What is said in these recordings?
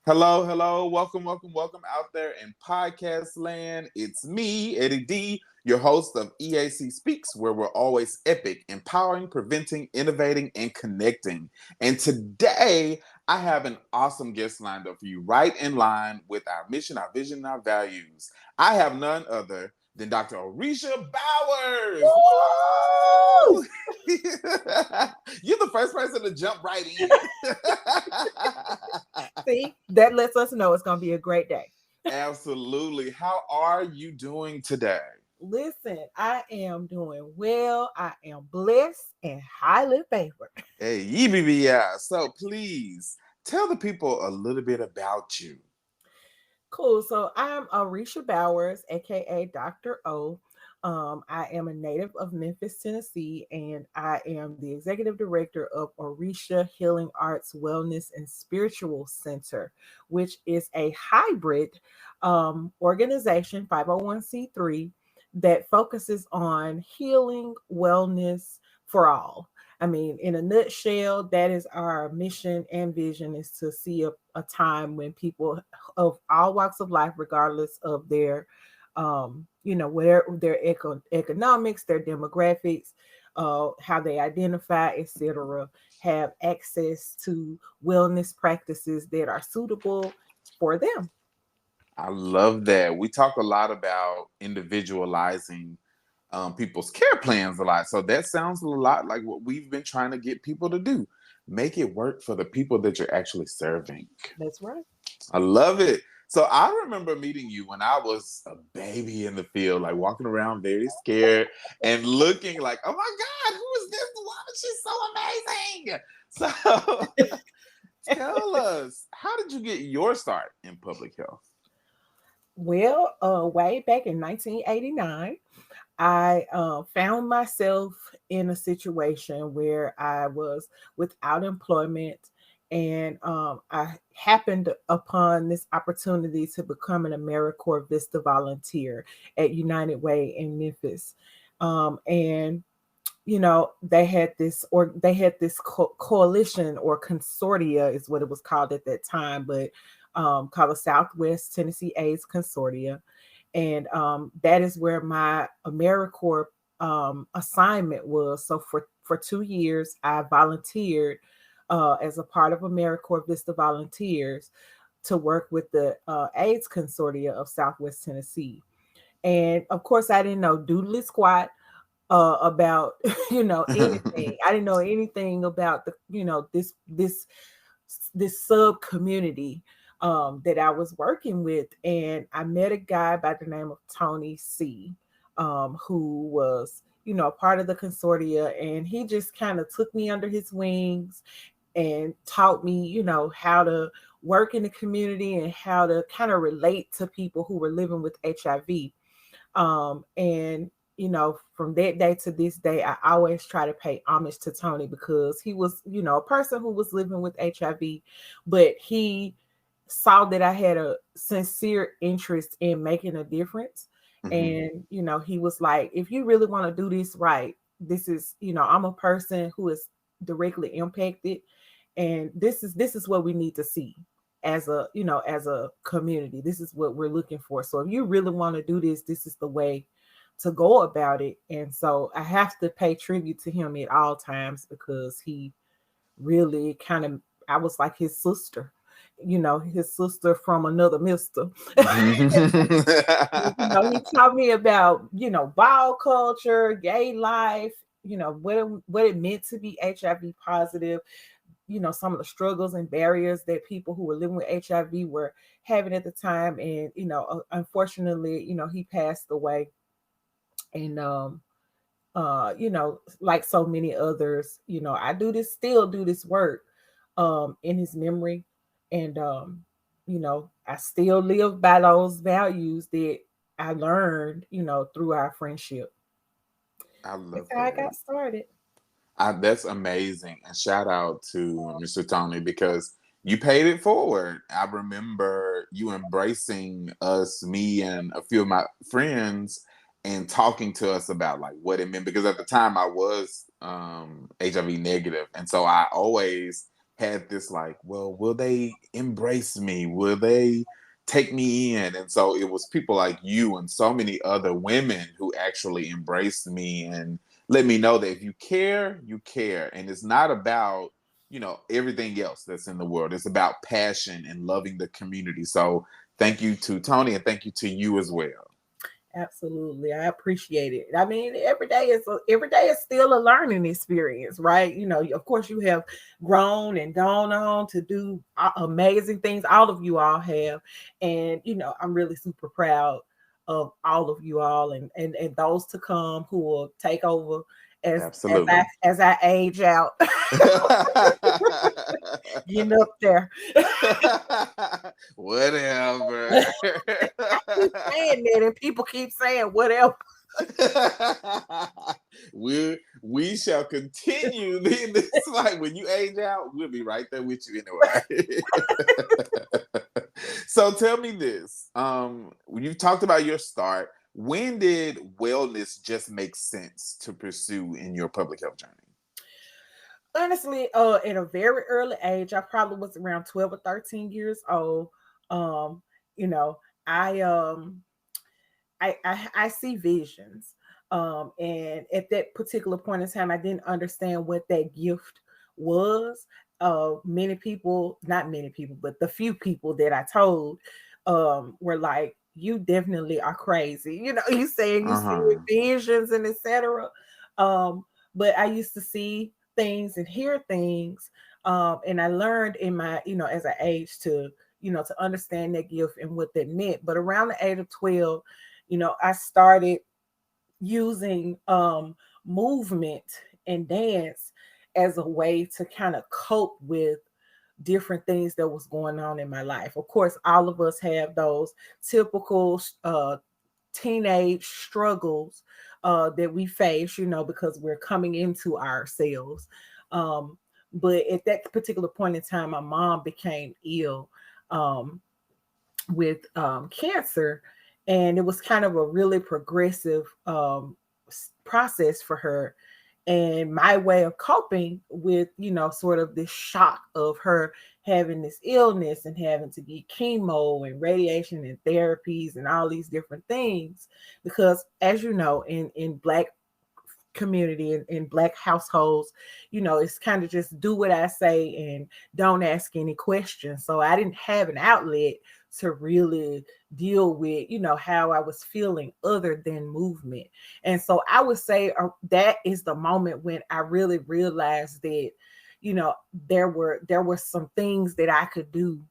Hello, hello, welcome out there in podcast land. It's me, Eddie D, your host of EAC Speaks, where we're always epic, empowering, preventing, innovating, and connecting. And today, I have an awesome guest lined up for you, right in line with our mission, our vision, and our values. I have none other than Dr. Orisha Bowers. Woo! Woo! You're the first person to jump right in. See, that lets us know it's going to be a great day. Absolutely. How are you doing today? Listen, I am doing well. I am blessed and highly favored. Hey, EBBI. So please tell the people a little bit about you. Cool. So I'm Orisha Bowers, aka Dr. O. I am a native of Memphis, Tennessee, and I am the executive director of Orixa Healing Arts Wellness and Spiritual Center, which is a hybrid organization, 501c3, that focuses on healing, wellness for all. I mean, in a nutshell, that is our mission and vision, is to see a time when people of all walks of life, regardless of their, where their economics, their demographics, how they identify, etc., have access to wellness practices that are suitable for them. I love that. We talk a lot about individualizing people's care plans a lot. So that sounds a lot like what we've been trying to get people to do. Make it work for the people that you're actually serving. That's right. I love it. So I remember meeting you when I was a baby in the field, like walking around very scared and looking like, oh my God, who is this woman? She's so amazing. So tell us, how did you get your start in public health? Well, way back in 1989, I found myself in a situation where I was without employment, and I happened upon this opportunity to become an AmeriCorps Vista volunteer at United Way in Memphis. And they had this coalition, or consortia is what it was called at that time, but called the Southwest Tennessee AIDS Consortia. And that is where my AmeriCorps assignment was. So for 2 years, I volunteered as a part of AmeriCorps Vista Volunteers to work with the AIDS Consortia of Southwest Tennessee. And of course, I didn't know doodly squat about anything. I didn't know anything about this sub community that I was working with. And I met a guy by the name of Tony C, who was, a part of the consortia. And he just kind of took me under his wings and taught me, how to work in the community and how to kind of relate to people who were living with HIV. And from that day to this day, I always try to pay homage to Tony, because he was, a person who was living with HIV, but he saw that I had a sincere interest in making a difference. Mhm. And, he was like, if you really want to do this right, this is, I'm a person who is directly impacted. And this is what we need to see as a community. This is what we're looking for. So if you really want to do this, this is the way to go about it. And so I have to pay tribute to him at all times, because he really kind of, I was like his sister, his sister from another mister. He taught me about, ball culture, gay life, what it meant to be HIV positive, some of the struggles and barriers that people who were living with HIV were having at the time. And, unfortunately, he passed away. And like so many others, I still do this work in his memory. And I still live by those values that I learned, through our friendship. I That's love how I that. got started. That's amazing. And shout out to Mr. Tony because you paid it forward. I remember you embracing us, me, and a few of my friends, and talking to us about like what it meant. Because at the time I was HIV negative, and so I always had this like, well, will they embrace me? Will they take me in? And so it was people like you and so many other women who actually embraced me and let me know that if you care, you care. And it's not about, everything else that's in the world. It's about passion and loving the community. So thank you to Tony and thank you to you as well. Absolutely. I appreciate it. I mean, every day is still a learning experience, right? Of course you have grown and gone on to do amazing things. All of you all have. And I'm really super proud of all of you all and those to come who will take over as Absolutely. as I age out. Getting up there. Whatever. I keep saying that and people keep saying whatever. we shall continue this like when you age out, we'll be right there with you anyway. So tell me this. When you talked about your start, when did wellness just make sense to pursue in your public health journey? Honestly, at a very early age, I probably was around 12 or 13 years old. Um, you know, I I see visions. And at that particular point in time, I didn't understand what that gift was. Many people, not many people, but the few people that I told were like, you definitely are crazy. You saying you see Uh-huh. visions and etc. But I used to see things and hear things. And I learned in my, as I aged to understand that gift and what that meant. But around the age of 12, I started using movement and dance as a way to kind of cope with different things that was going on in my life. Of course, all of us have those typical teenage struggles that we face, because we're coming into ourselves. Um, but at that particular point in time, my mom became ill. With cancer, and it was kind of a really progressive process for her. And my way of coping with, sort of this shock of her having this illness and having to get chemo and radiation and therapies and all these different things, because as you know, in Black community and in Black households, it's kind of just do what I say and don't ask any questions. So I didn't have an outlet to really deal with, how I was feeling other than movement. And so I would say that is the moment when I really realized that, there were some things that I could do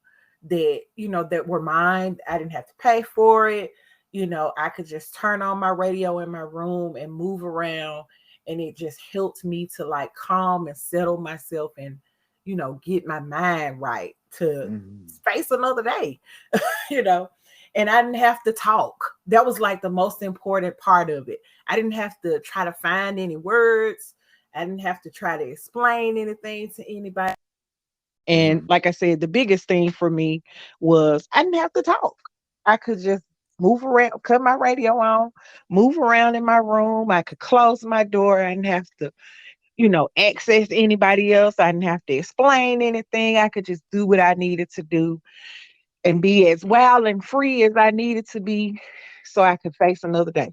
that, that were mine. I didn't have to pay for it. I could just turn on my radio in my room and move around, and it just helped me to like calm and settle myself and, get my mind right to face another day, you know. And I didn't have to talk. That was like the most important part of it. I didn't have to try to find any words. I didn't have to try to explain anything to anybody. And like I said, the biggest thing for me was I didn't have to talk. I could just move around, cut my radio on, move around in my room. I could close my door. I didn't have to, access anybody else. I didn't have to explain anything. I could just do what I needed to do and be as wild and free as I needed to be so I could face another day.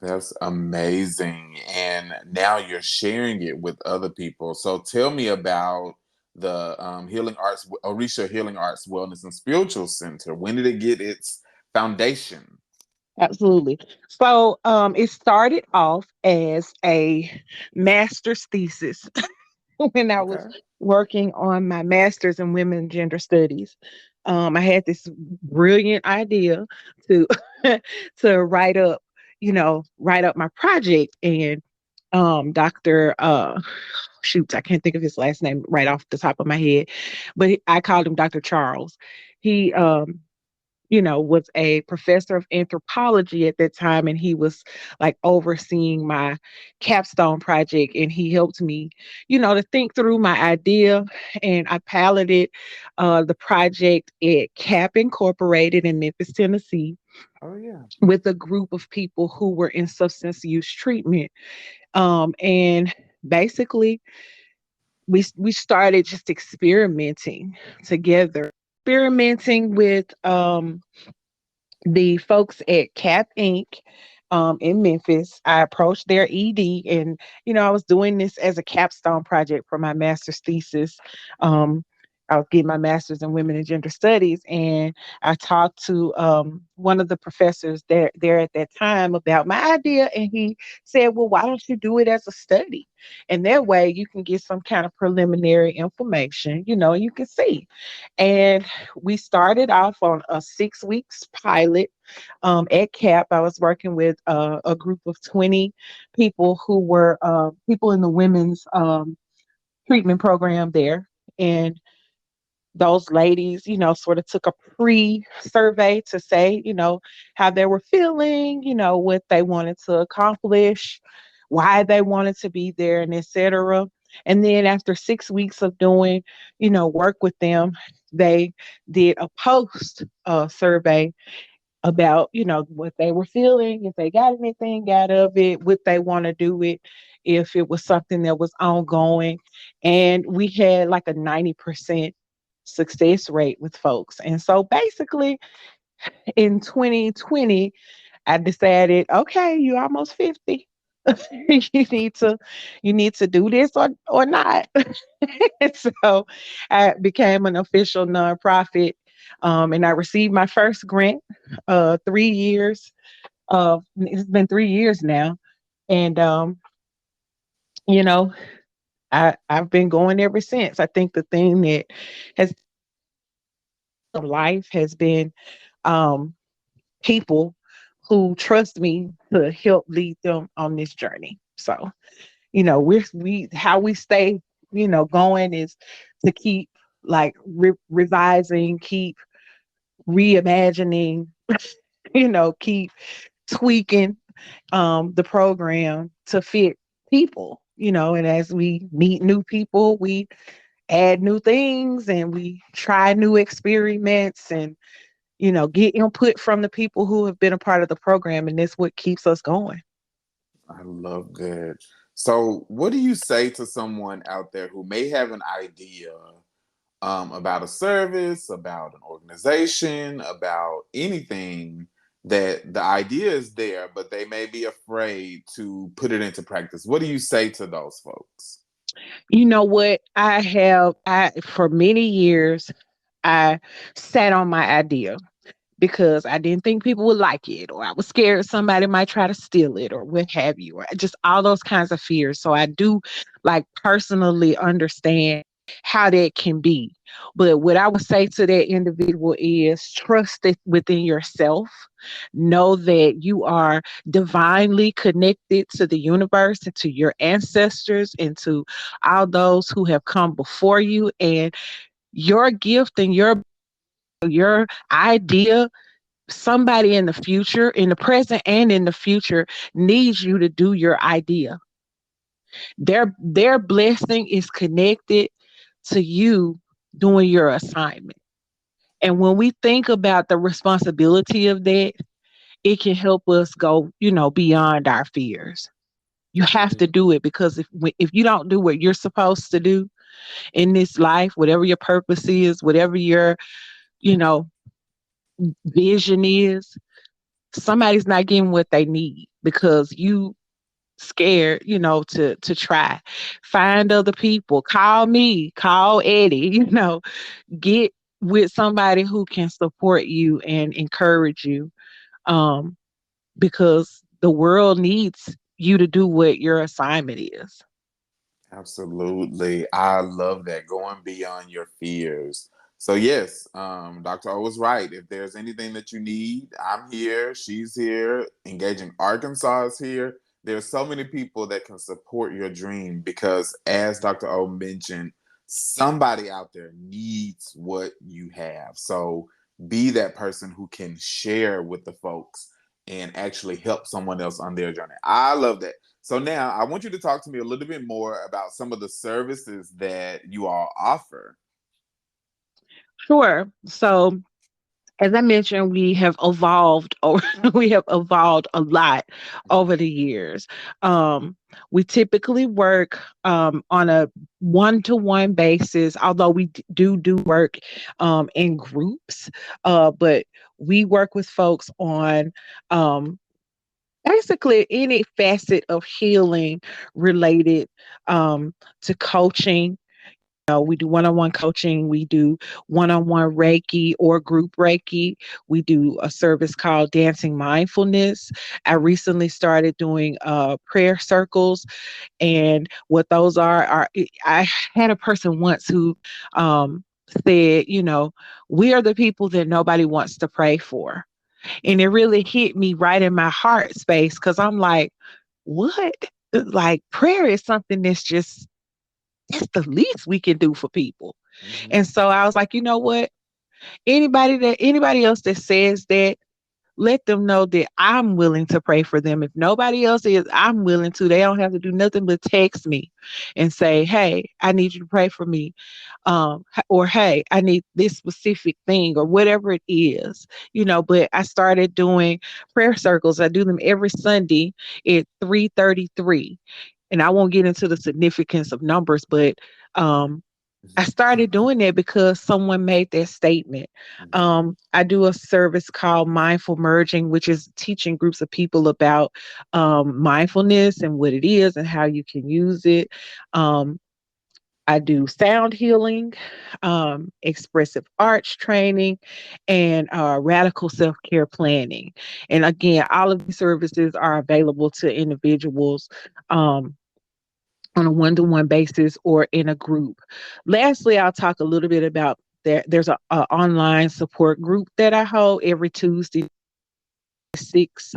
That's amazing. And now you're sharing it with other people. So tell me about the Healing Arts, Orisha Healing Arts Wellness and Spiritual Center. When did it get its foundation? Absolutely. So it started off as a master's thesis when I was Okay. working on my master's in women and gender studies. I had this brilliant idea to to write up my project, and Dr. Shoots, I can't think of his last name right off the top of my head, but I called him Dr. Charles. He was a professor of anthropology at that time, and he was like overseeing my capstone project. And he helped me, to think through my idea. And I piloted the project at CAP Incorporated in Memphis, Tennessee, Oh, yeah. with a group of people who were in substance use treatment. And basically, we started just experimenting together, experimenting with the folks at Cap Inc. In Memphis. I approached their ED, and I was doing this as a capstone project for my master's thesis. Um, I was getting my master's in women and gender studies, and I talked to one of the professors there at that time about my idea, and he said, "Well, why don't you do it as a study? And that way you can get some kind of preliminary information, you can see." And we started off on a 6 weeks pilot at CAP. I was working with a group of 20 people who were people in the women's treatment program there. And those ladies, sort of took a pre-survey to say, how they were feeling, what they wanted to accomplish, why they wanted to be there, and etc. And then after 6 weeks of doing, work with them, they did a post survey about, what they were feeling, if they got anything out of it, would they want to do it, if it was something that was ongoing. And we had like a 90% success rate with folks. And so basically in 2020, I decided, okay, you're almost 50. you need to you need to do this or not. And so I became an official nonprofit, and I received my first grant 3 years it's been 3 years now. And you know I've been going ever since. I think the thing that has life has been um people who trust me to help lead them on this journey. So, we how we stay, going is to keep like revising, keep reimagining, keep tweaking the program to fit people, and as we meet new people, we add new things and we try new experiments and get input from the people who have been a part of the program, and that's what keeps us going. I love that. So, what do you say to someone out there who may have an idea about a service, about an organization, about anything, that the idea is there, but they may be afraid to put it into practice? What do you say to those folks? You know what? I for many years I sat on my idea because I didn't think people would like it, or I was scared somebody might try to steal it, or what have you, or just all those kinds of fears. So I do like personally understand how that can be. But what I would say to that individual is trust it within yourself. Know that you are divinely connected to the universe and to your ancestors and to all those who have come before you. And your gift and your idea, somebody in the future, in the present and in the future, needs you to do your idea. Their blessing is connected to you doing your assignment. And when we think about the responsibility of that, it can help us go, beyond our fears. You have to Mhm. do it, because if you don't do what you're supposed to do in this life, whatever your purpose is, whatever your, you know, vision is, somebody's not getting what they need because you scared, to try. Find other people. Call me, call Eddie, get with somebody who can support you and encourage you. Um, because the world needs you to do what your assignment is. Absolutely. I love that. Going beyond your fears. So yes, Dr. O was right. If there's anything that you need, I'm here. She's here. Engaging Arkansas is here. There's so many people that can support your dream because, as Dr. O mentioned, somebody out there needs what you have. So be that person who can share with the folks and actually help someone else on their journey. I love that. So now I want you to talk to me a little bit more about some of the services that you all offer. Sure. So as I mentioned, we have evolved or we have evolved a lot over the years. Um, we typically work on a one-to-one basis, although we do work in groups, but we work with folks on um, basically any facet of healing related to coaching. We do one-on-one coaching. We do one-on-one Reiki or group Reiki. We do a service called Dancing Mindfulness. I recently started doing prayer circles, and what those are I had a person once who um, said, we are the people that nobody wants to pray for, and it really hit me right in my heart space because I'm like, what? Like prayer is something that's the least we can do for people. Mm-hmm. And so I was like, you know what? Anybody else that says that, let them know that I'm willing to pray for them. If nobody else is, I'm willing to. They don't have to do nothing but text me and say, hey, I need you to pray for me. Or hey, I need this specific thing or whatever it is, but I started doing prayer circles. I do them every Sunday at 3:33. And I won't get into the significance of numbers, but um, I started doing that because someone made that statement. Mm-hmm. I do a service called Mindful Merging, which is teaching groups of people about mindfulness and what it is and how you can use it. Um, I do sound healing, expressive arts training, and radical self care planning. And again, all of these services are available to individuals. On a one-to-one basis or in a group. Lastly, I'll talk a little bit about that. There's a online support group that I hold every Tuesday 6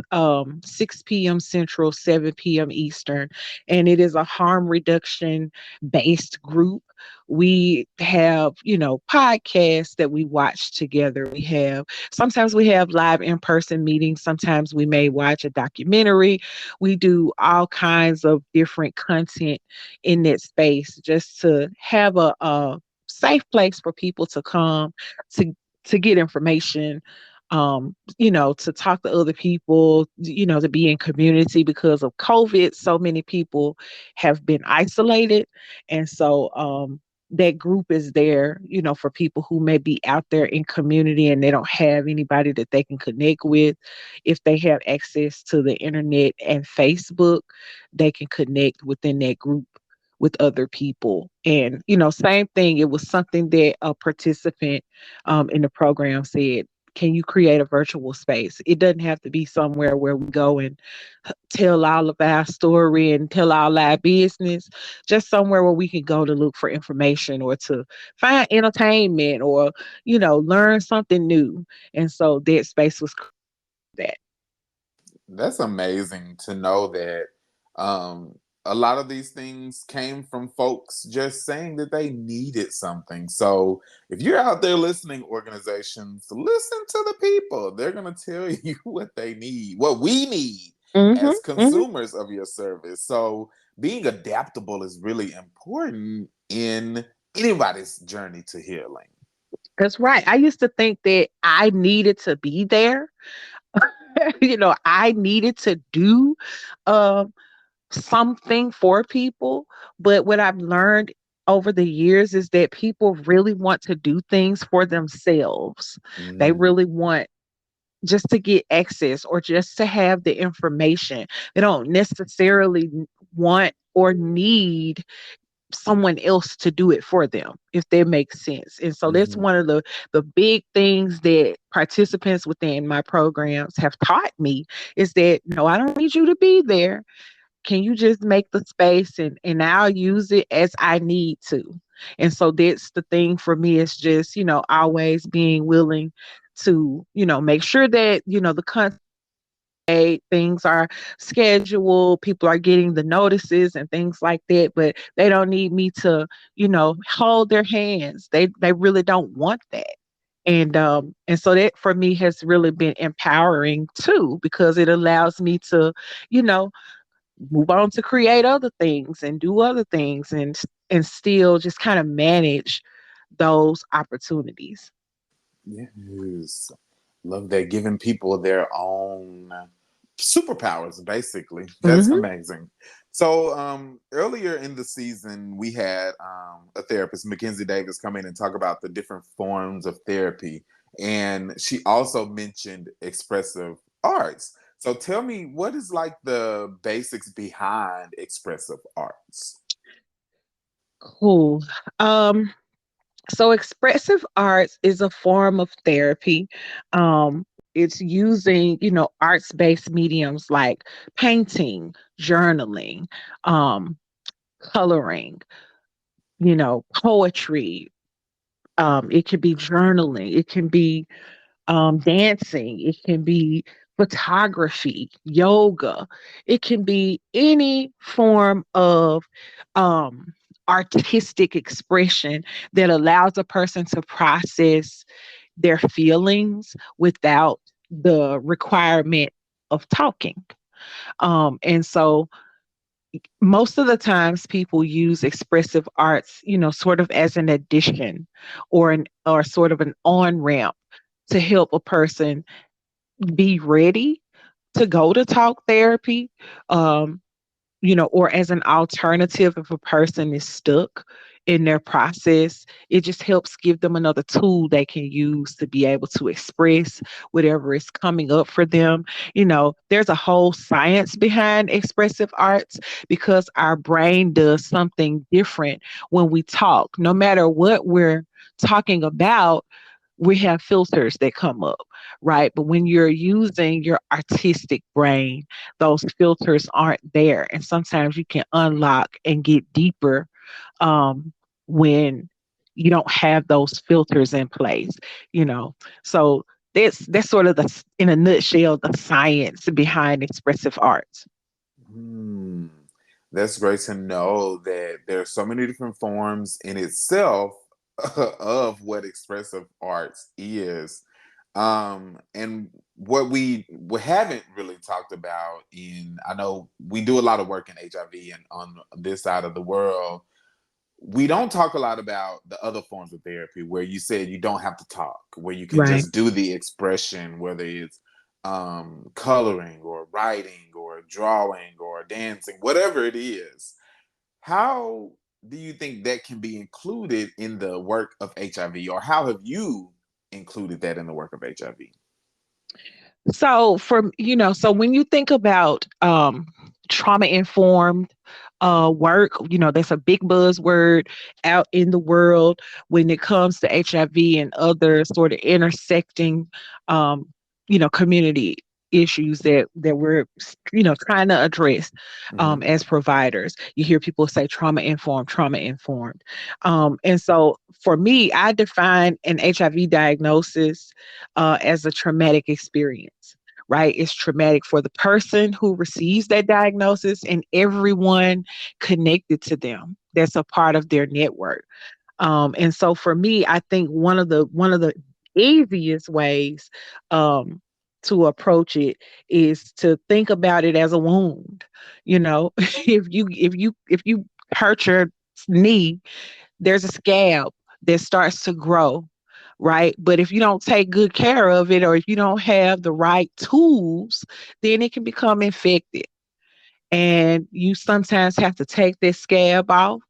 p.m. Central, 7 p.m. Eastern, and it is a harm reduction based group. We have, podcasts that we watch together. Sometimes we have live in person meetings. Sometimes we may watch a documentary. We do all kinds of different content in that space just to have a safe place for people to come to get information, to talk to other people, to be in community because of COVID. So many people have been isolated. And so that group is there, for people who may be out there in community and they don't have anybody that they can connect with. If they have access to the internet and Facebook, they can connect within that group with other people. And, same thing, it was something that a participant in the program said, can you create a virtual space? It doesn't have to be somewhere where we go and tell all of our story and tell all our business, just somewhere where we can go to look for information or to find entertainment or, learn something new. And so that space was that. That's amazing to know that um, a lot of these things came from folks just saying that they needed something. So if you're out there listening, organizations, listen to the people. They're going to tell you what they need, what we need Hmm. as Hmm. consumers of your service. So being adaptable is really important in anybody's journey to healing. That's right. I used to think that I needed to be there. I needed to do um, something for people. But what I've learned over the years is that people really want to do things for themselves. They Mm, really want just to get access or just to have the information. They don't necessarily want or need someone else to do it for them, if that makes sense. And so that's mhm. one of the big things that participants within my programs have taught me is that no, I don't need you to be there. Can you just make the space and I'll use it as I need to? And so that's the thing for me is just, always being willing to, make sure that, the content, things are scheduled, people are getting the notices and things like that, but they don't need me to, hold their hands. They really don't want that. And so that for me has really been empowering too, because it allows me to, you know, move on to create other things and do other things and still just kind of manage those opportunities. Yes. Love that, giving people their own superpowers, basically. That's Hmm. amazing. So earlier in the season, we had a therapist, Mackenzie Davis, come in and talk about the different forms of therapy. And she also mentioned expressive arts. So tell me, what is like the basics behind expressive arts? Cool. Um, So expressive arts is a form of therapy. Um, it's using, arts-based mediums like painting, journaling, um, coloring, poetry. It can be journaling. It can be dancing. It can be photography, yoga. It can be any form of um, artistic expression that allows a person to process their feelings without the requirement of talking. And so most of the times people use expressive arts, sort of as an addition or sort of an on ramp to help a person be ready to go to talk therapy. Um, or as an alternative if a person is stuck in their process, it just helps give them another tool they can use to be able to express whatever is coming up for them. There's a whole science behind expressive arts because our brain does something different when we talk. No matter what we're talking about, we have filters that come up, right? But when you're using your artistic brain, those filters aren't there. And sometimes you can unlock and get deeper when you don't have those filters in place, you know. So that's sort of in a nutshell, the science behind expressive arts. Hmm. That's great to know that there are so many different forms in itself of what expressive arts is. And what we haven't really talked about I know we do a lot of work in HIV and on this side of the world, we don't talk a lot about the other forms of therapy where you said you don't have to talk, where you can Right. just do the expression, whether it's coloring or writing or drawing or dancing, whatever it is. How do you think that can be included in the work of HIV, or how have you included that in the work of HIV? So when you think about trauma informed work, that's a big buzzword out in the world when it comes to HIV and other sort of intersecting, um, community issues that we're trying to address Hmm. as providers. You hear people say trauma informed. And so for me, I define an HIV diagnosis as a traumatic experience, right? It's traumatic for the person who receives that diagnosis and everyone connected to them that's a part of their network. And so for me, I think one of the easiest ways um, to approach it is to think about it as a wound. If you hurt your knee, there's a scab that starts to grow, right? But if you don't take good care of it or if you don't have the right tools, then it can become infected. And you sometimes have to take that scab off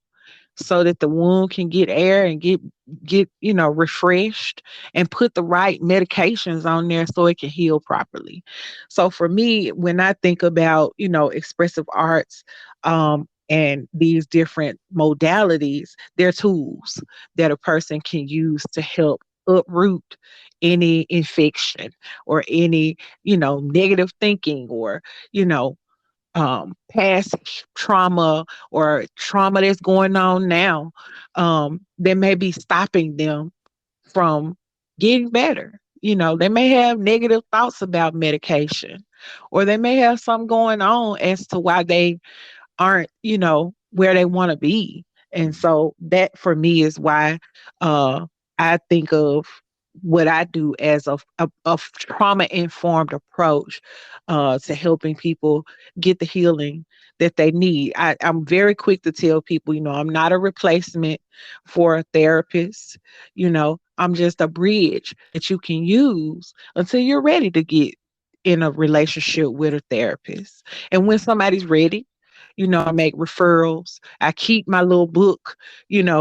so that the wound can get air and get refreshed and put the right medications on there so it can heal properly. So for me, when I think about expressive arts and these different modalities, they're tools that a person can use to help uproot any infection or any negative thinking or you know past trauma or trauma that's going on now that may be stopping them from getting better. They may have negative thoughts about medication, or they may have something going on as to why they aren't, where they want to be. And so that for me is why uh, I think of what I do as a trauma informed approach to helping people get the healing that they need. I'm very quick to tell people, I'm not a replacement for a therapist. I'm just a bridge that you can use until you're ready to get in a relationship with a therapist. And when somebody's ready, I make referrals. I keep my little book,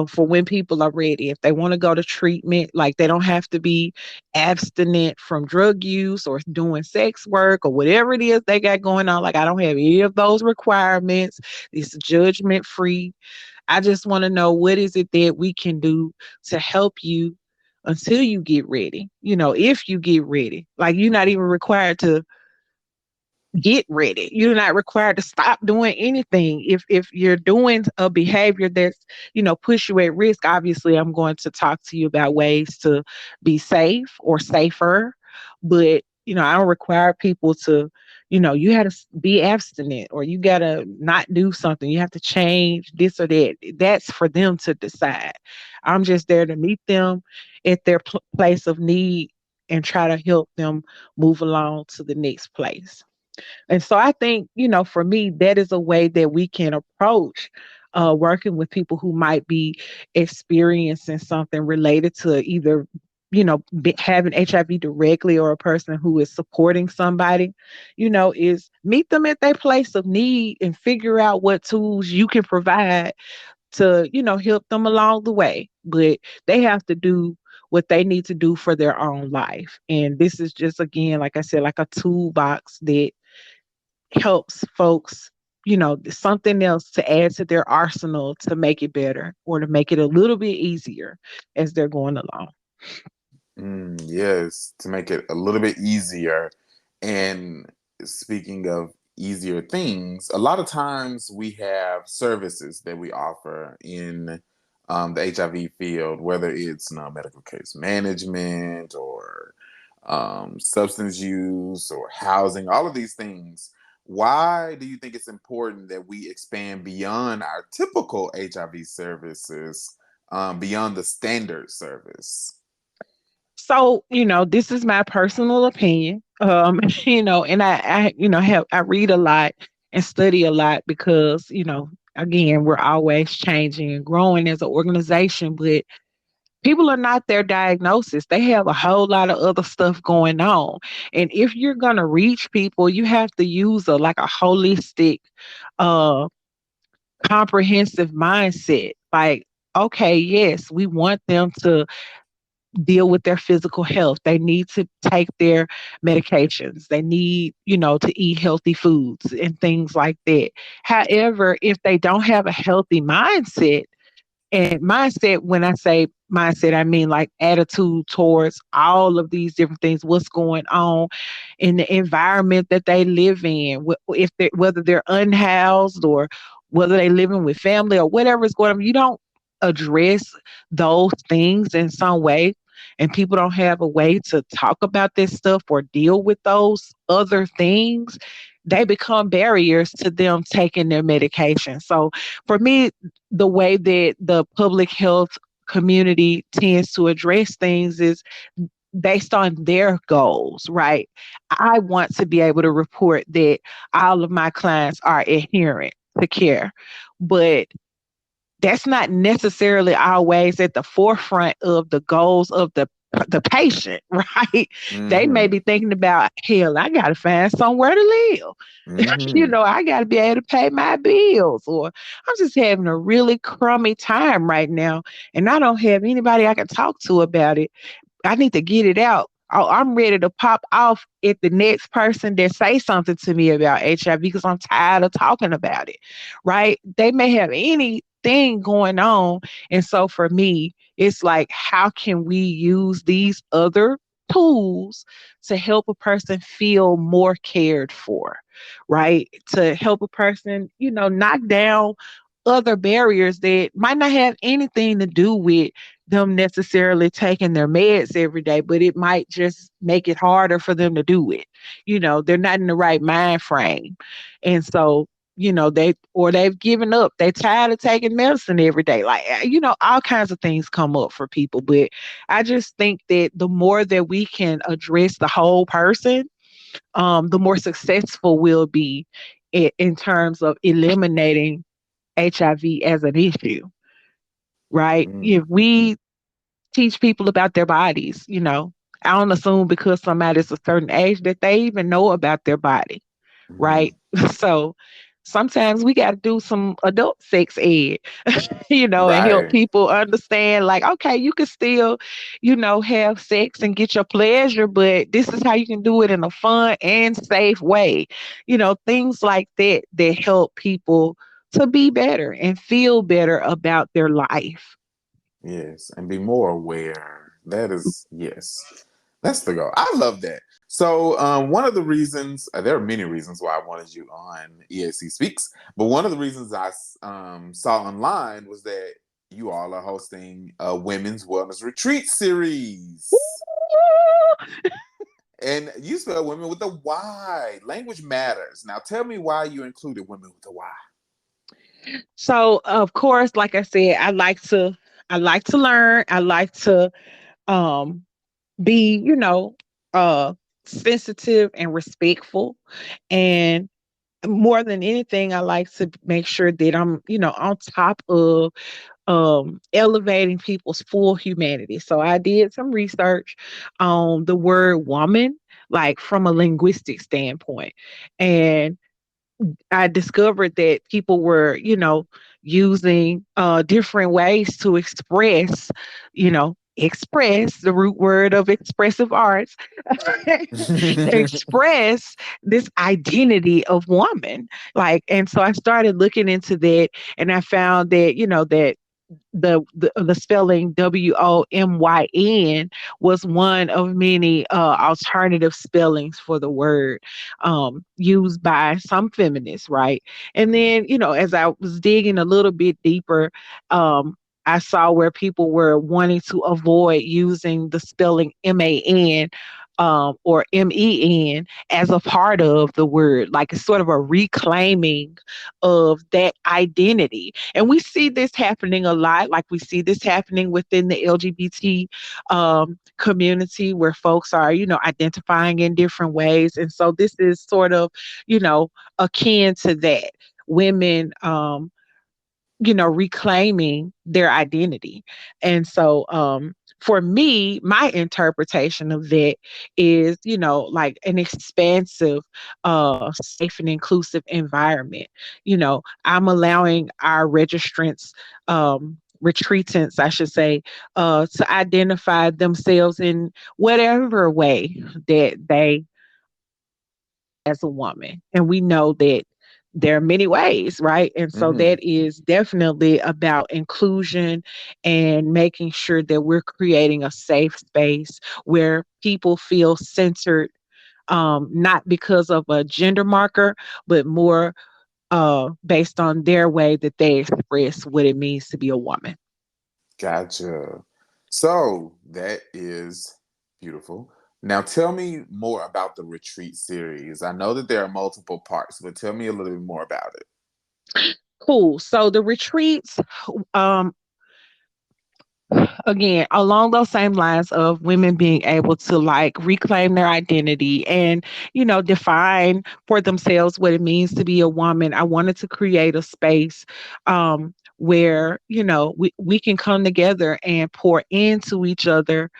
for when people are ready. If they want to go to treatment, like they don't have to be abstinent from drug use or doing sex work or whatever it is they got going on. Like I don't have any of those requirements. It's judgment free. I just want to know what is it that we can do to help you until you get ready. If you get ready, like you're not even required to get ready. You're not required to stop doing anything. If you're doing a behavior that's, push you at risk, obviously I'm going to talk to you about ways to be safe or safer. But, I don't require people to, you had to be abstinent or you got to not do something. You have to change this or that. That's for them to decide. I'm just there to meet them at their place of need and try to help them move along to the next place. And so I think, for me, that is a way that we can approach working with people who might be experiencing something related to either, having HIV directly or a person who is supporting somebody, is meet them at their place of need and figure out what tools you can provide to, help them along the way. But they have to do what they need to do for their own life. And this is just, again, like I said, like a toolbox that helps folks, something else to add to their arsenal to make it better or to make it a little bit easier as they're going along. Yes, to make it a little bit easier. And speaking of easier things, a lot of times we have services that we offer in the HIV field, whether it's medical case management or substance use or housing, all of these things. Why do you think it's important that we expand beyond our typical HIV services, beyond the standard service? So, this is my personal opinion. And I read a lot and study a lot because, again, we're always changing and growing as an organization, but people are not their diagnosis. They have a whole lot of other stuff going on. And if you're going to reach people, you have to use a holistic, uh, comprehensive mindset. Like, okay, yes, we want them to deal with their physical health. They need to take their medications. They need, to eat healthy foods and things like that. However, if they don't have a healthy mindset, and mindset, when I say mindset, I mean like attitude towards all of these different things, what's going on in the environment that they live in, if they, whether they're unhoused or whether they're living with family or whatever is going on. You don't address those things in some way, and people don't have a way to talk about this stuff or deal with those other things, they become barriers to them taking their medication. So for me, the way that the public health community tends to address things is based on their goals, right? I want to be able to report that all of my clients are adherent to care, but that's not necessarily always at the forefront of the goals of the patient, right? They may be thinking about, hell, I got to find somewhere to live. I got to be able to pay my bills, or I'm just having a really crummy time right now, and I don't have anybody I can talk to about it. I need to get it out. I'm ready to pop off at the next person that say something to me about HIV because I'm tired of talking about it, right? They may have anything going on. And so for me, it's like, how can we use these other tools to help a person feel more cared for, right? To help a person, knock down other barriers that might not have anything to do with them necessarily taking their meds every day, but it might just make it harder for them to do it. They're not in the right mind frame. And so they've given up. They're tired of taking medicine every day. Like, all kinds of things come up for people. But I just think that the more that we can address the whole person, the more successful we'll be in terms of eliminating HIV as an issue, right? If Mm-hmm. we teach people about their bodies, I don't assume because somebody's a certain age that they even know about their body, Mm-hmm. right? So sometimes we got to do some adult sex ed, and help Right. people understand, like, okay, you can still, have sex and get your pleasure, but this is how you can do it in a fun and safe way. Things like that help people to be better and feel better about their life. Yes, and be more aware. That is, yes, that's the goal. I love that. So, one of the reasons, there are many reasons why I wanted you on EAC Speaks, but one of the reasons I saw online was that you all are hosting a women's wellness retreat series. And you spell women with a Y. Language matters. Now, tell me why you included women with a Y. So, of course, like I said, I like to learn. I like to um be, uh sensitive and respectful. And more than anything, I like to make sure that I'm, on top of elevating people's full humanity. So I did some research on the word woman, like from a linguistic standpoint. And I discovered that people were, using different ways to express the root word of expressive arts, express this identity of woman. Like, and so I started looking into that, and I found that, that the spelling WOMYN was one of many alternative spellings for the word, used by some feminists, right? And then, as I was digging a little bit deeper, I saw where people were wanting to avoid using the spelling MAN, or MEN as a part of the word. Like, it's sort of a reclaiming of that identity. And we see this happening a lot. Like, we see this happening within the LGBT community, where folks are, identifying in different ways. And so this is sort of, akin to that. Women, reclaiming their identity. And so, for me, my interpretation of that is, like an expansive, safe and inclusive environment. I'm allowing our registrants, retreatants, I should say, to identify themselves in whatever way that they as a woman. And we know that there are many ways, right? And so Mm-hmm. that is definitely about inclusion and making sure that we're creating a safe space where people feel centered, not because of a gender marker, but more based on their way that they express what it means to be a woman. Gotcha. So that is beautiful. Now tell me more about the retreat series. I know that there are multiple parts, but tell me a little bit more about it. Cool. So the retreats, um, again, along those same lines of women being able to, like, reclaim their identity and, define for themselves what it means to be a woman, I wanted to create a space, where, we can come together and pour into each other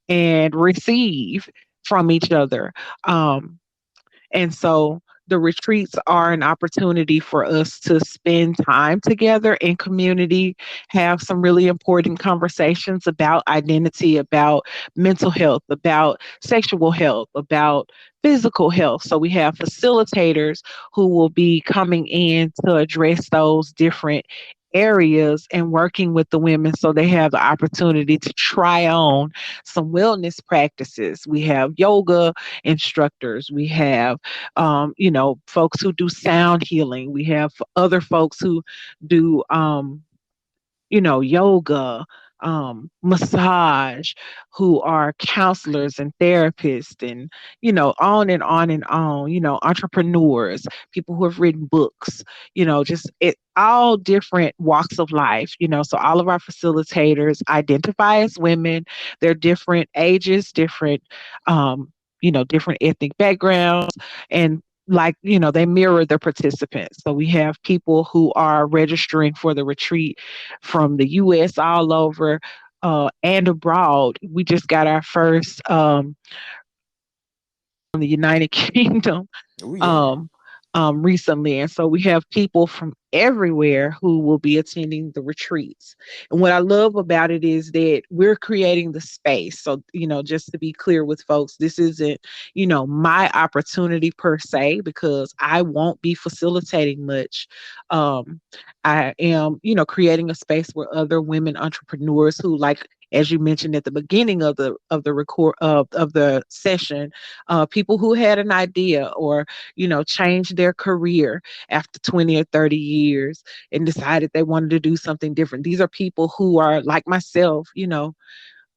and receive from each other. And so the retreats are an opportunity for us to spend time together in community, have some really important conversations about identity, about mental health, about sexual health, about physical health. So we have facilitators who will be coming in to address those different areas and working with the women so they have the opportunity to try on some wellness practices. We have yoga instructors. We have, folks who do sound healing. We have other folks who do, yoga, massage, who are counselors and therapists, and on and on and on. Entrepreneurs, people who have written books. Just it all different walks of life. So all of our facilitators identify as women. They're different ages, different different ethnic backgrounds, and they mirror the participants. So we have people who are registering for the retreat from the US, all over, and abroad. We just got our first from the United Kingdom Oh yeah. um, recently. And so we have people from everywhere who will be attending the retreats. And what I love about it is that we're creating the space. So, just to be clear with folks, this isn't, my opportunity per se, because I won't be facilitating much. Um, I am, creating a space where other women entrepreneurs who, like, as you mentioned at the beginning of the record of the session, people who had an idea, or changed their career after 20 or 30 years and decided they wanted to do something different. These are people who are like myself,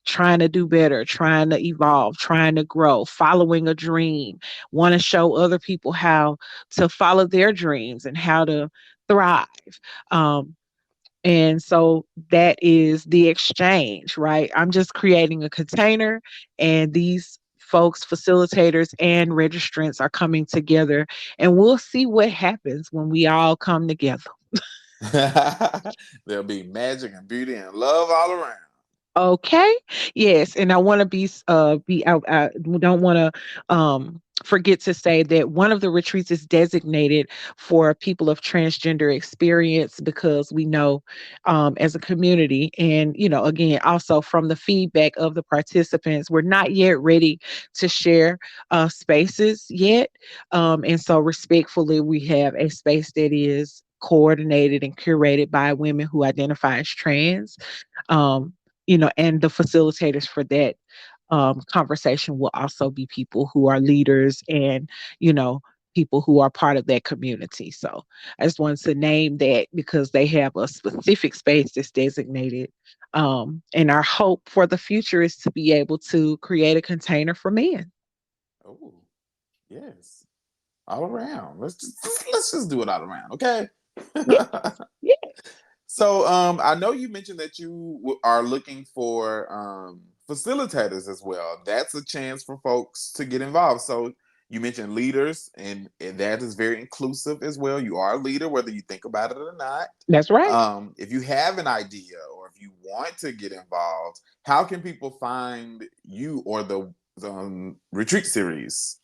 trying to do better, trying to evolve, trying to grow, following a dream, want to show other people how to follow their dreams and how to thrive. Um, and so that is the exchange, right? I'm just creating a container, and these folks, facilitators and registrants, are coming together, and we'll see what happens when we all come together. There'll be magic and beauty and love all around. Okay. Yes, and I want to be I don't want to forget to say that one of the retreats is designated for people of transgender experience, because we know, as a community, and again, also from the feedback of the participants, we're not yet ready to share spaces yet. And so respectfully, we have a space that is coordinated and curated by women who identify as trans. Um, and the facilitators for that conversation will also be people who are leaders, and, you know, people who are part of that community. So I just wanted to name that because they have a specific space that's designated. And our hope for the future is to be able to create a container for men. Oh, yes. All around. Let's just do it all around, okay? Yeah, yeah. So I know you mentioned that you are looking for facilitators as well. That's a chance for folks to get involved. So you mentioned leaders, and that is very inclusive as well. You are a leader, whether you think about it or not. That's right. If you have an idea, or if you want to get involved, how can people find you or the retreat series?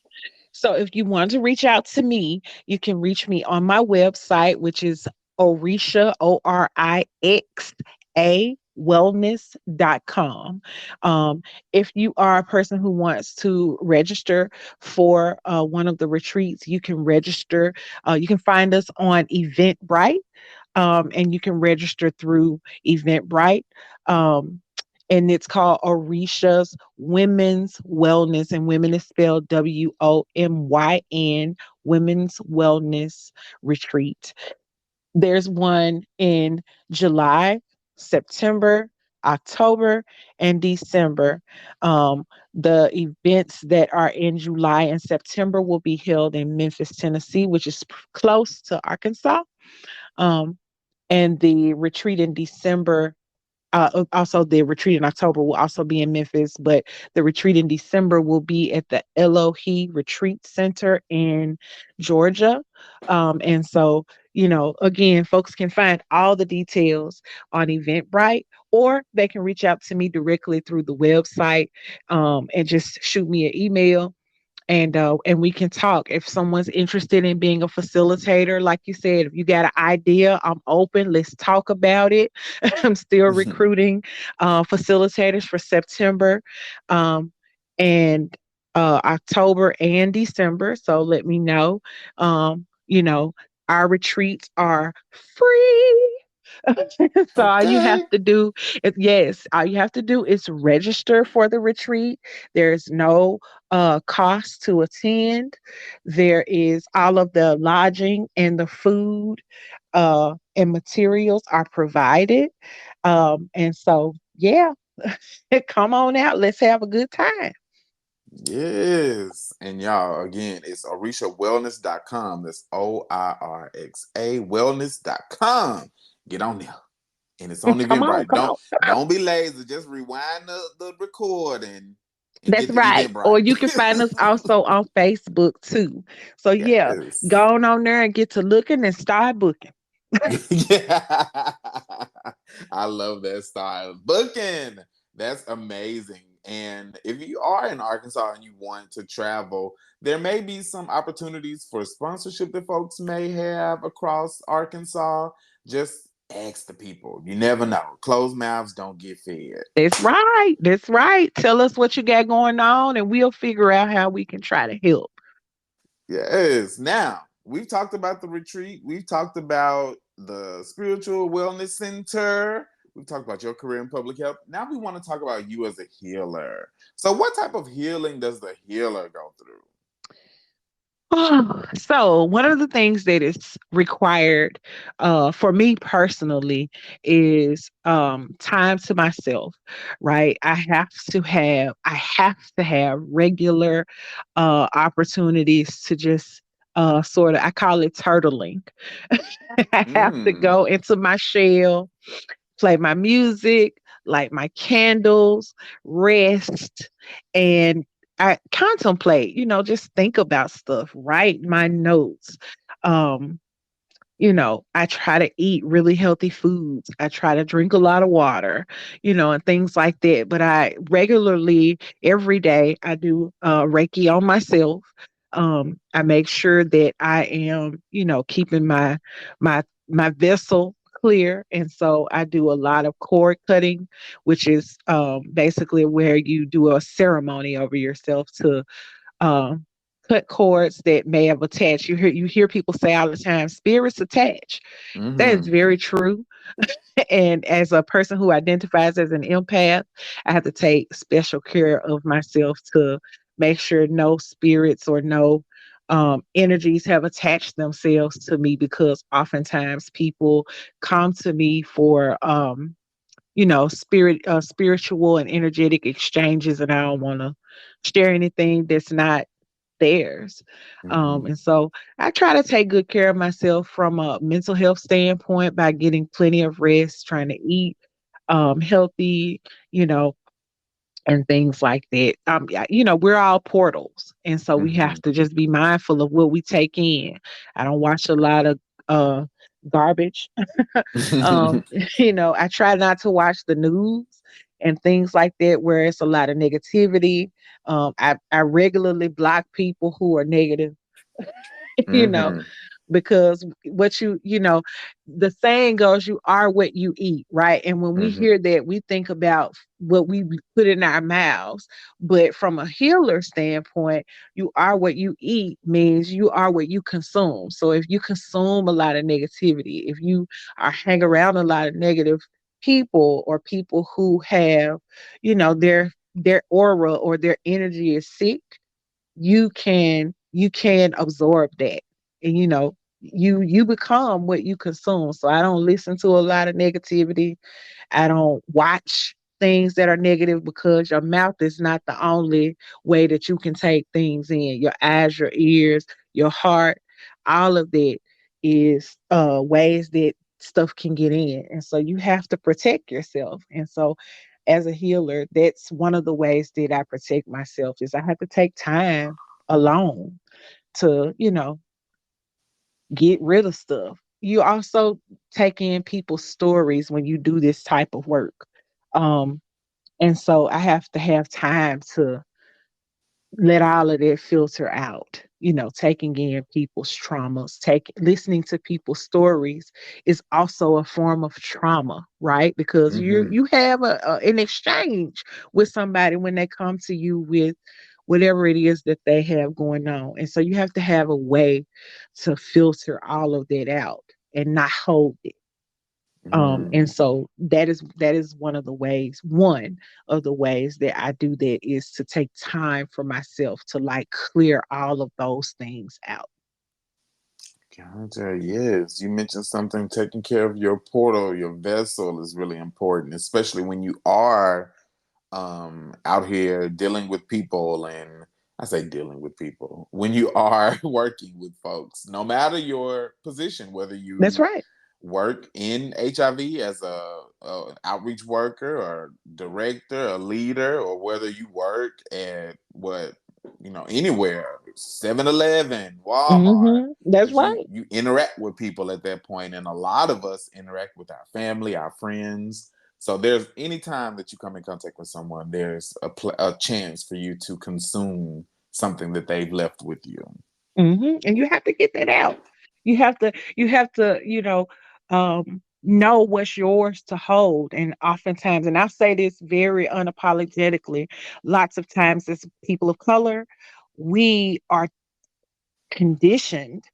So if you want to reach out to me, you can reach me on my website, which is Orisha, Orixa wellness.com. If you are a person who wants to register for one of the retreats, you can register. You can find us on Eventbrite, and you can register through Eventbrite. Um, and it's called Orisha's Women's Wellness, and women is spelled Womyn, Women's Wellness Retreat. There's one in July, September, October, and December. The events that are in July and September will be held in Memphis, Tennessee, which is close to Arkansas. Um, and the retreat in December, also the retreat in October will also be in Memphis, but the retreat in December will be at the Elohe Retreat Center in Georgia. And so, again, folks can find all the details on Eventbrite, or they can reach out to me directly through the website, and just shoot me an email, and we can talk. If someone's interested in being a facilitator, like you said, if you got an idea, I'm open. Let's talk about it. I'm still recruiting facilitators for September, um, and October and December. So let me know. Our retreats are free. So all you have Okay. to do is, yes, all you have to do is register for the retreat. There's no cost to attend. There is all of the lodging and the food and materials are provided. And so yeah, come on out. Let's have a good time. Yes. And y'all, again, it's orishawellness.com. That's OIRXA wellness.com. Get on there. And it's on Come on, Eventbrite. come on. Don't be lazy. Just rewind the record and That's get the right. Or you can find us Eventbrite. also on Facebook too. So yeah, Yes. go on there and get to looking and start booking. Yeah. I love that style. Booking. That's amazing. And if you are in Arkansas and you want to travel, there may be some opportunities for sponsorship that folks may have across Arkansas. Just ask the people. You never know. Closed mouths don't get fed. That's right. That's right. Tell us what you got going on and we'll figure out how we can try to help. Yes. Now, we've talked about the retreat. We've talked about the spiritual wellness center. We've talked about your career in public health. Now we want to talk about you as a healer. So, what type of healing does the healer go through? So one of the things that is required for me personally is time to myself, right? I have to have regular opportunities to just sort of, I call it turtling. I have to Mm, go into my shell, play my music, light my candles, rest, and I contemplate, just think about stuff, write my notes. Um, I try to eat really healthy foods. I try to drink a lot of water, and things like that. But I regularly, every day, I do Reiki on myself. I make sure that I am, keeping my vessel clear. And so I do a lot of cord cutting, which is basically where you do a ceremony over yourself to um, cut cords that may have attached. You hear people say all the time, spirits attach. That is mm-hmm, very true. And as a person who identifies as an empath, I have to take special care of myself to make sure no spirits or no energies have attached themselves to me because oftentimes people come to me for spiritual and energetic exchanges, and I don't want to share anything that's not theirs. mm-hmm, And so I try to take good care of myself from a mental health standpoint by getting plenty of rest, trying to eat healthy, you know, and things like that. Yeah, we're all portals, and so we mm-hmm. have to just be mindful of what we take in. I don't watch a lot of uh, garbage. um, I try not to watch the news and things like that where it's a lot of negativity. I regularly block people who are negative, you know, Mm-hmm, because the saying goes, you are what you eat, right? And when we mm-hmm, hear that, we think about what we put in our mouths. But from a healer standpoint, you are what you eat means you are what you consume. So if you consume a lot of negativity, if you are hang around a lot of negative people or people who have, their aura or their energy is sick, you can absorb that, and you become what you consume. So I don't listen to a lot of negativity. I don't watch things that are negative because your mouth is not the only way that you can take things in. Your eyes, your ears, your heart, all of that is ways that stuff can get in. And so you have to protect yourself. And so as a healer, that's one of the ways that I protect myself is I have to take time alone to, get rid of stuff. You also take in people's stories when you do this type of work. Um, and so I have to have time to let all of that filter out. Taking in people's traumas, listening to people's stories is also a form of trauma, right? Because you mm-hmm, you have an exchange with somebody when they come to you with whatever it is that they have going on, and so you have to have a way to filter all of that out and not hold it. And mm. so that is one of the ways that I do that is to take time for myself to like clear all of those things out. Gotcha. Yes, you mentioned something. Taking care of your portal, your vessel, is really important, especially when you are out here dealing with people. And I say dealing with people when you are working with folks, no matter your position, whether That's you right. work in HIV as an outreach worker or director, a leader, or whether you work at anywhere, 7-Eleven, Walmart, That's because you right. you interact with people at that point, and a lot of us interact with our family, our friends. So there's any time that you come in contact with someone, there's a chance for you to consume something that they've left with you. And you have to get that out. You have to, know what's yours to hold. And oftentimes, and I say this very unapologetically, lots of times as people of color, we are conditioned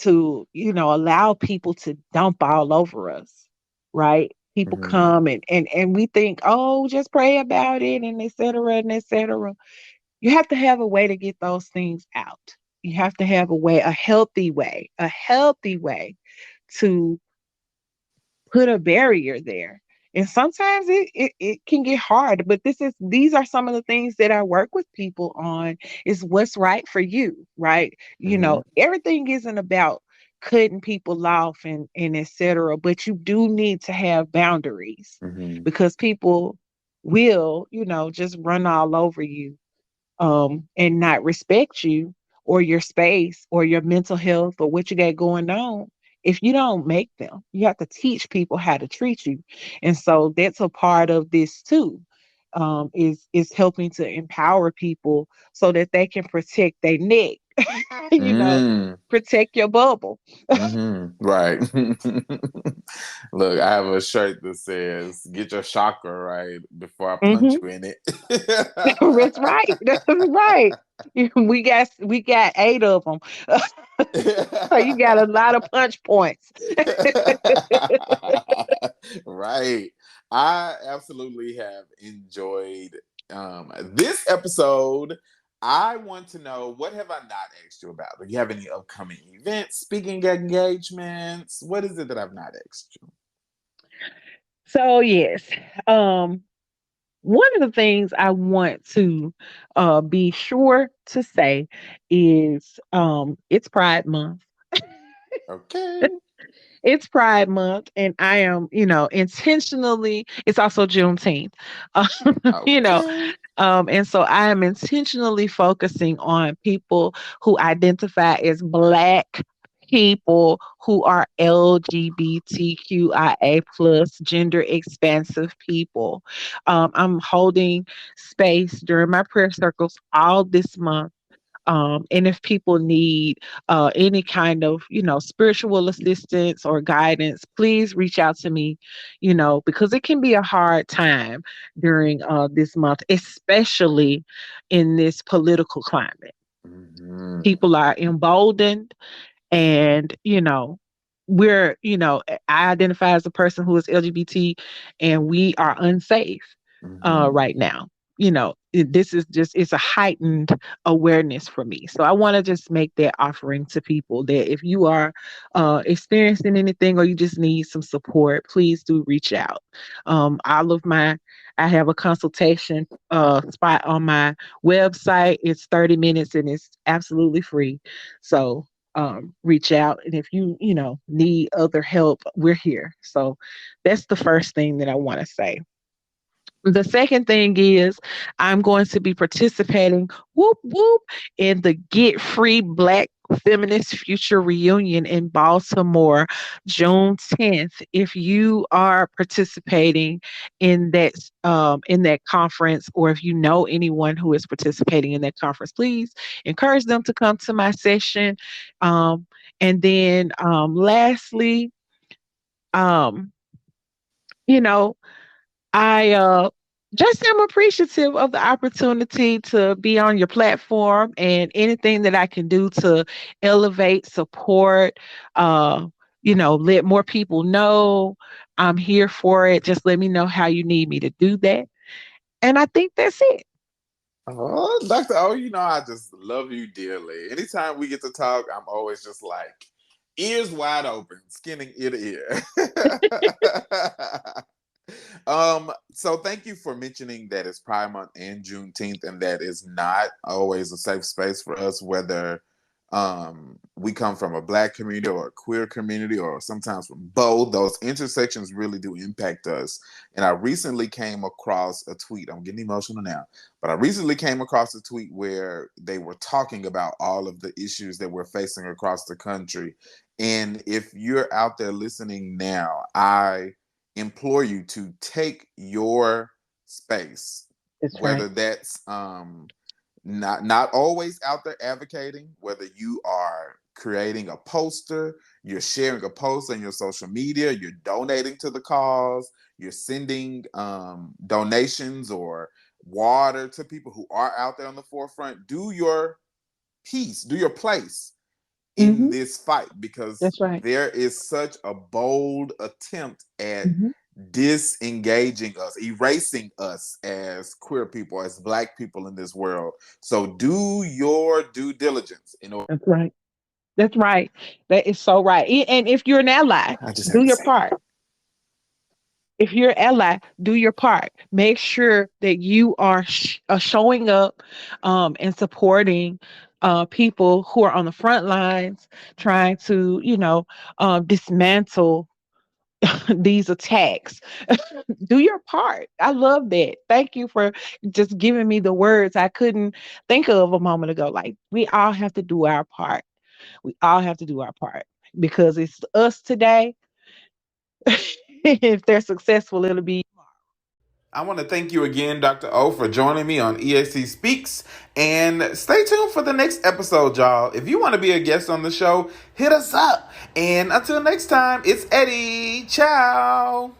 to, allow people to dump all over us, right? People Hmm. come and we think, oh, just pray about it and et cetera and et cetera. You have to have a way to get those things out. You have to have a healthy way to put a barrier there. And sometimes it can get hard, but these are some of the things that I work with people on is what's right for you, right? Hmm. Everything isn't about cutting people off and et cetera, but you do need to have boundaries Hmm. because people will, just run all over you and not respect you or your space or your mental health or what you got going on if you don't make them. You have to teach people how to treat you. And so that's a part of this too. Is helping to empower people so that they can protect their neck, you know, Mm. protect your bubble. Right. Look, I have a shirt that says "Get your chakra right before I punch Hmm. you in it." That's right. That's right. We got 8 of them. So you got a lot of punch points. Right. I absolutely have enjoyed this episode. I want to know, what have I not asked you about? Do you have any upcoming events, speaking engagements? What is it that I've not asked you? So yes, um, one of the things I want to be sure to say is it's Pride Month. Okay. It's Pride Month, and I am, intentionally. It's also Juneteenth, uh, you know, Okay. and so I am intentionally focusing on people who identify as Black people who are LGBTQIA plus gender expansive people. I'm holding space during my prayer circles all this month. And if people need any kind of, spiritual assistance or guidance, please reach out to me, because it can be a hard time during this month, especially in this political climate. Hmm. People are emboldened and, I identify as a person who is LGBT and we are unsafe Hmm. right now. This is just, it's a heightened awareness for me. So I want to just make that offering to people that if you are experiencing anything or you just need some support, please do reach out. All of I have a consultation spot on my website. It's 30 minutes and it's absolutely free. So reach out. And if you need other help, we're here. So that's the first thing that I want to say. The second thing is I'm going to be participating, whoop whoop, in the Get Free Black Feminist Future Reunion in Baltimore, June 10th. If you are participating in that conference, or if you know anyone who is participating in that conference, please encourage them to come to my session. And then lastly, um, you know, I just am appreciative of the opportunity to be on your platform and anything that I can do to elevate, support, uh, let more people know I'm here for it. Just let me know how you need me to do that. And I think that's it. Oh, Dr. O, I just love you dearly. Anytime we get to talk, I'm always just like ears wide open, skinning ear to ear. So thank you for mentioning that it's Pride Month and Juneteenth, and that is not always a safe space for us, whether we come from a Black community or a queer community, or sometimes from both. Those intersections really do impact us. And I recently came across a tweet. I'm getting emotional now, but I recently came across a tweet where they were talking about all of the issues that we're facing across the country. And if you're out there listening now, I implore you to take your space, That's whether right. that's not always out there advocating, whether you are creating a poster, you're sharing a post on your social media, you're donating to the cause, you're sending donations or water to people who are out there on the forefront. Do your piece, do your place in Hmm. this fight, because That's right. there is such a bold attempt at Hmm. disengaging us, erasing us as queer people, as Black people in this world. So do your due diligence. That's right. That's right. That is so right. And if you're an ally, I just do had to your say that. part. If you're an ally, do your part. Make sure that you are showing up and supporting people who are on the front lines, trying to, dismantle these attacks. Do your part. I love that. Thank you for just giving me the words I couldn't think of a moment ago. Like, we all have to do our part. We all have to do our part because it's us today. If they're successful, it'll be. I want to thank you again, Dr. O, for joining me on EAC Speaks. And stay tuned for the next episode, y'all. If you want to be a guest on the show, hit us up. And until next time, it's Eddie. Ciao.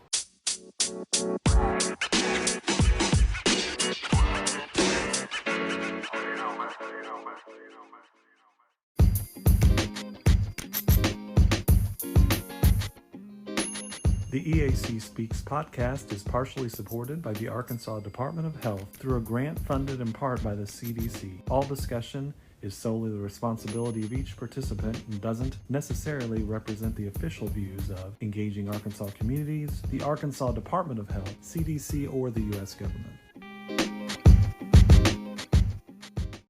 The EAC Speaks podcast is partially supported by the Arkansas Department of Health through a grant funded in part by the CDC. All discussion is solely the responsibility of each participant and doesn't necessarily represent the official views of Engaging Arkansas Communities, the Arkansas Department of Health, CDC, or the U.S. government.